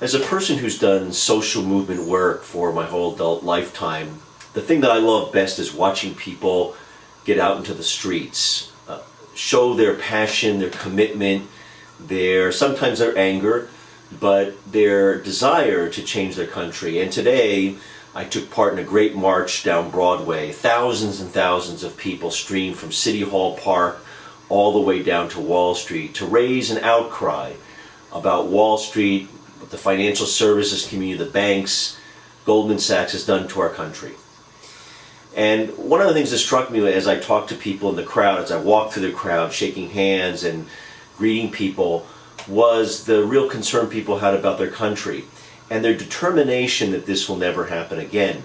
As a person who's done social movement work for my whole adult lifetime, the thing that I love best is watching people get out into the streets, show their passion, their commitment, sometimes their anger, but their desire to change their country. And today, I took part in a great march down Broadway. Thousands and thousands of people streamed from City Hall Park all the way down to Wall Street to raise an outcry about Wall Street, what the financial services community, the banks, Goldman Sachs has done to our country. And one of the things that struck me as I talked to people in the crowd, as I walked through the crowd, shaking hands and greeting people, was the real concern people had about their country and their determination that this will never happen again.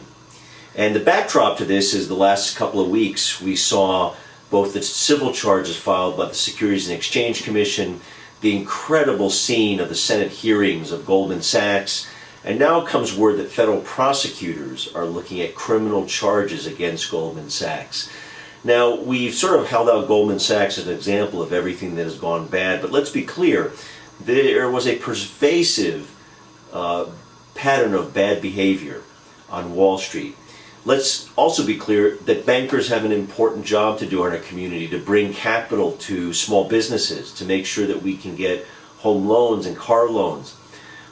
And the backdrop to this is the last couple of weeks we saw both the civil charges filed by the Securities and Exchange Commission, the incredible scene of the Senate hearings of Goldman Sachs, and now comes word that federal prosecutors are looking at criminal charges against Goldman Sachs. Now, we've sort of held out Goldman Sachs as an example of everything that has gone bad, but let's be clear, there was a pervasive pattern of bad behavior on Wall Street. Let's also be clear that bankers have an important job to do in our community to bring capital to small businesses, to make sure that we can get home loans and car loans.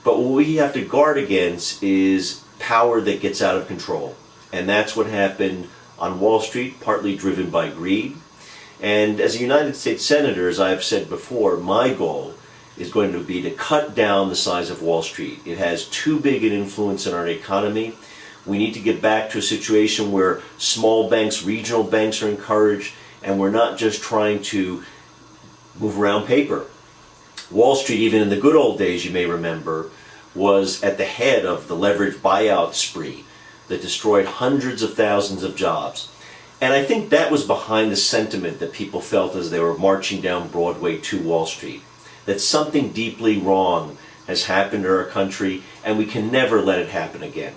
But what we have to guard against is power that gets out of control. And that's what happened on Wall Street, partly driven by greed. And as a United States Senator, as I've said before, my goal is going to be to cut down the size of Wall Street. It has too big an influence in our economy. We need to get back to a situation where small banks, regional banks are encouraged, and we're not just trying to move around paper. Wall Street, even in the good old days, you may remember, was at the head of the leveraged buyout spree that destroyed hundreds of thousands of jobs. And I think that was behind the sentiment that people felt as they were marching down Broadway to Wall Street, that something deeply wrong has happened in our country, and we can never let it happen again.